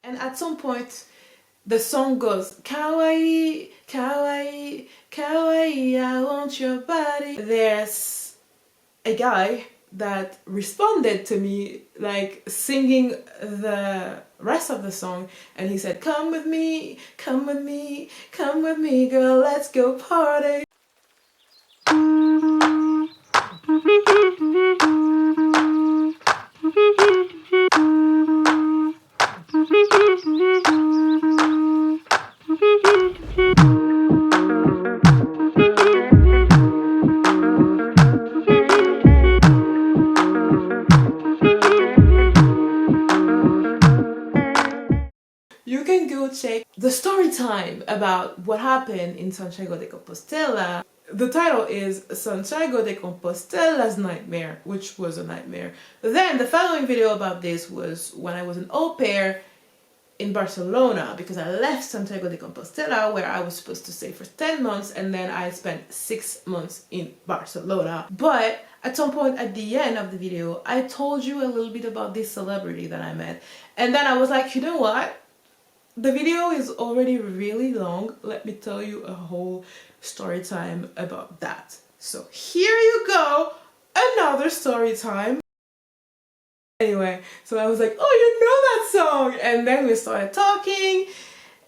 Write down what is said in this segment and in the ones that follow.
And at some point, the song goes, kawaii, kawaii, kawaii, I want your body. There's a guy that responded to me, like singing the rest of the song, and he said, come with me, come with me, come with me, girl, let's go party. You can go check the story time about what happened in Santiago de Compostela. The title is Santiago de Compostela's Nightmare, which was a nightmare. Then the following video about this was when I was an au pair in Barcelona, because I left Santiago de Compostela where I was supposed to stay for 10 months, and then I spent 6 months in Barcelona. But at some point at the end of the video, I told you a little bit about this celebrity that I met, and then I was like, you know what? The video is already really long. Let me tell you a whole story time about that. So here you go, another story time. Anyway, so I was like, oh, you know that song, and then we started talking,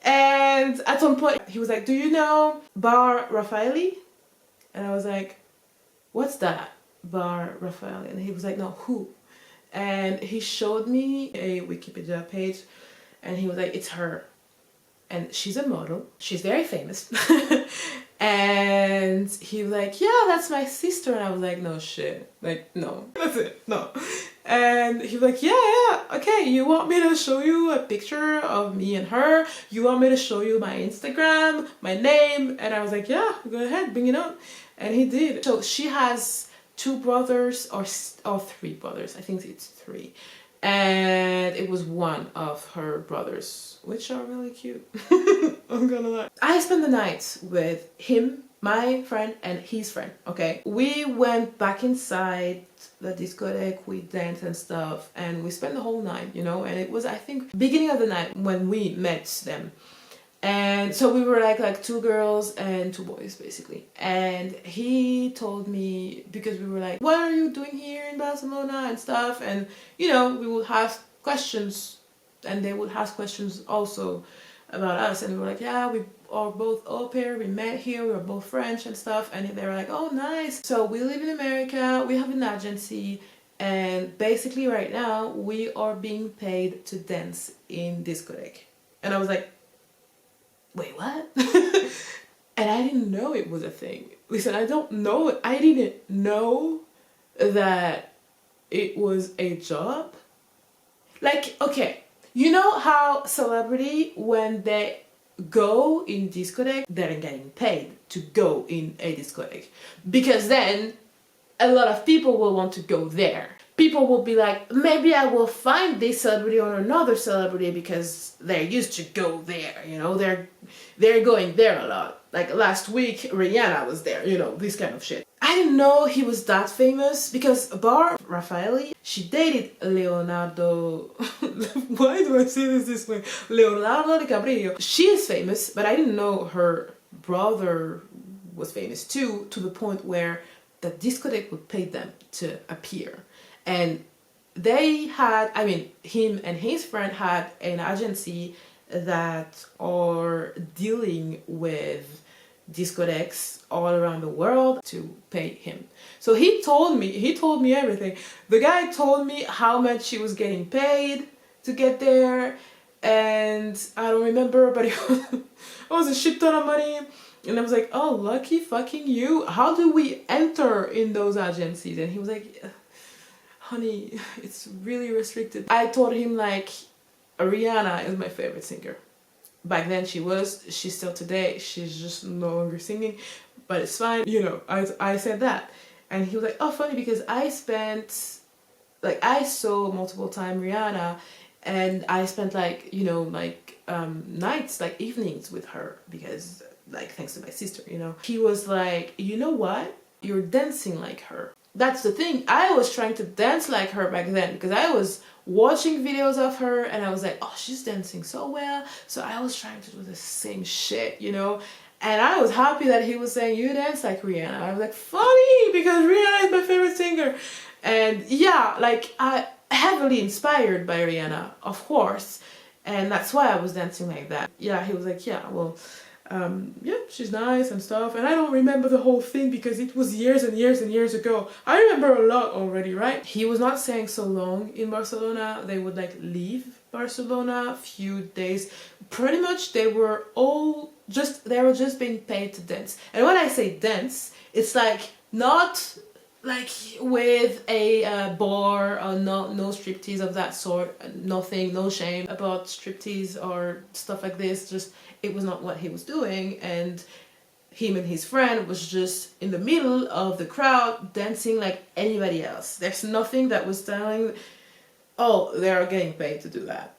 and at some point he was like, do you know Bar Raffaelli? And I was like, what's that, Bar Raffaelli? And he was like, no, who? And he showed me a Wikipedia page, and he was like, it's her, and she's a model, she's very famous. And he was like, yeah, that's my sister. And I was like, no shit, like, no, that's it, no. And he was like, yeah, okay, you want me to show you a picture of me and her? You want me to show you my Instagram, my name? And I was like, yeah, go ahead, bring it on. And he did. So she has 2 brothers or 3 brothers, I think it's 3. And it was one of her brothers, which are really cute. I'm gonna lie. I spent the night with him, my friend, and his friend, okay? We went back inside the discotheque, we danced and stuff, and we spent the whole night, you know? And it was, I think, beginning of the night when we met them. And so we were like 2 girls and 2 boys basically. And he told me, because we were like, what are you doing here in Barcelona and stuff? And you know, we would ask questions, and they would ask questions also about us. And we were like, yeah, we are both au pair, we met here, we were both French and stuff. And they were like, oh nice, so we live in America, we have an agency, and basically right now we are being paid to dance in discotheque. And I was like, wait, what? And I didn't know it was a thing. Listen, I didn't know that it was a job. Like, okay, you know how celebrity, when they go in discotheque, they're getting paid to go in a discotheque, because then a lot of people will want to go there. People will be like, maybe I will find this celebrity or another celebrity because they're used to go there, you know, they're going there a lot. Like last week, Rihanna was there, you know, this kind of shit. I didn't know he was that famous, because Bar Raffaelli, she dated Leonardo, why do I say this way? Leonardo DiCaprio. She is famous, but I didn't know her brother was famous too, to the point where the discotheque would pay them to appear. And they had, I mean, him and his friend had an agency that are dealing with discotheques all around the world to pay him. So he told me everything. The guy told me how much he was getting paid to get there, and I don't remember, but it was a shit ton of money. And I was like, oh, lucky fucking you. How do we enter in those agencies? And he was like, honey, it's really restricted. I told him, like, Rihanna is my favorite singer. Back then she was, she's still today, she's just no longer singing, but it's fine, you know, I said that. And he was like, oh, funny, because I saw multiple times Rihanna, and I spent like, you know, like nights, like evenings with her, because like, thanks to my sister, you know. He was like, you know what, you're dancing like her. That's the thing, I was trying to dance like her back then, because I was watching videos of her, and I was like, oh, she's dancing so well. So I was trying to do the same shit, you know. And I was happy that he was saying, you dance like Rihanna. I was like, funny, because Rihanna is my favorite singer. And yeah, like, I heavily inspired by Rihanna, of course. And that's why I was dancing like that. Yeah, he was like, yeah, well, yeah, she's nice and stuff. And I don't remember the whole thing because it was years and years and years ago. I remember a lot already, right? He was not staying so long in Barcelona. They would like leave Barcelona a few days. Pretty much they were just being paid to dance. And when I say dance, it's like not like with a bar or no striptease of that sort, nothing, no shame about striptease or stuff like this, just it was not what he was doing, and him and his friend was just in the middle of the crowd dancing like anybody else. There's nothing that was telling, oh, they're getting paid to do that.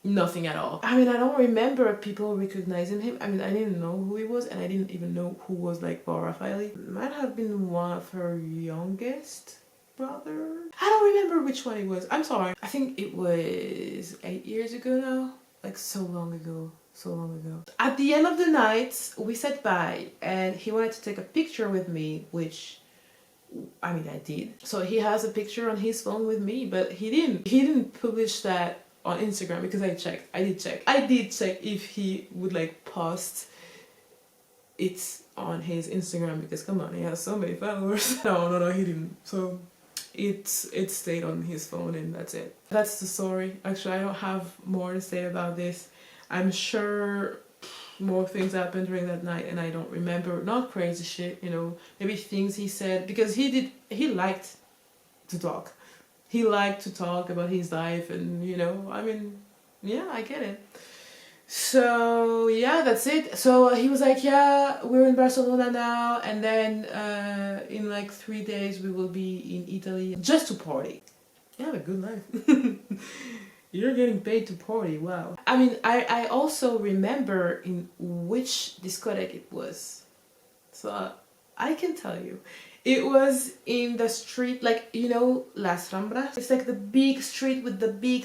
Nothing at all. I mean, I don't remember people recognizing him. I mean, I didn't know who he was, and I didn't even know who was like Bar Rafaeli. Might have been one of her youngest brother. I don't remember which one it was. I'm sorry. I think it was 8 years ago now. Like so long ago. So long ago. At the end of the night, we said bye, and he wanted to take a picture with me, which I mean, I did. So he has a picture on his phone with me, but he didn't publish that on Instagram because I did check if he would like post it on his Instagram, because come on, he has so many followers. No, he didn't. So it stayed on his phone, and that's it. That's the story. Actually, I don't have more to say about this. I'm sure more things happened during that night and I don't remember. Not crazy shit, you know, maybe things he said, because he liked to talk. He liked to talk about his life, and you know, I mean, yeah, I get it. So yeah, that's it. So he was like, yeah, we're in Barcelona now, and then in like 3 days we will be in Italy just to party. You have a good life. You're getting paid to party, wow. I mean, I also remember in which discotheque it was. So I can tell you. It was in the street, like, you know, Las Ramblas. It's like the big street with the big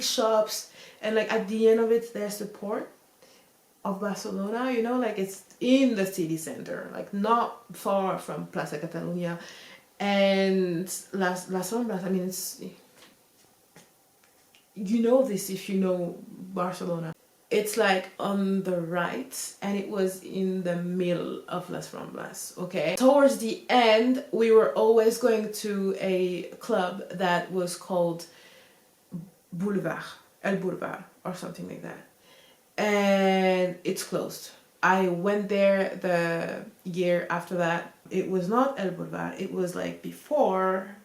shops, and like at the end of it there's the port of Barcelona, you know, like it's in the city center, like not far from Plaza Catalunya. And Las Ramblas, I mean, it's, you know this if you know Barcelona. It's like on the right, and it was in the middle of Las Ramblas, okay? Towards the end, we were always going to a club that was called El Boulevard, or something like that. And it's closed. I went there the year after that. It was not El Boulevard, it was like before.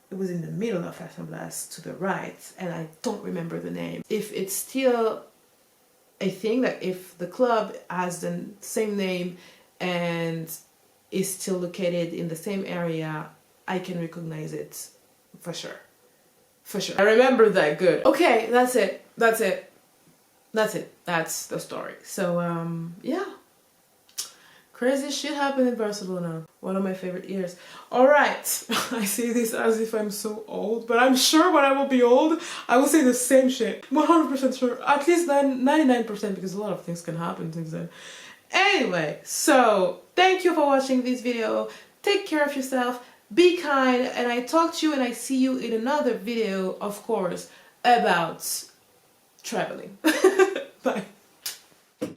It was in the middle of Las Ramblas to the right, and I don't remember the name. If it's still a thing, that if the club has the same name and is still located in the same area, I can recognize it for sure. For sure. I remember that good. Okay, that's it. That's the story. So yeah. Crazy shit happened in Barcelona. One of my years years. Alright, I say this as if I'm so old, but I'm sure when I will be old, I will say the same shit. 100% sure. At least 99%, because a lot of things can happen since then. Anyway, so thank you for watching this video. Take care of yourself, be kind, and I talk to you and I see you in another video, of course, about traveling. Bye.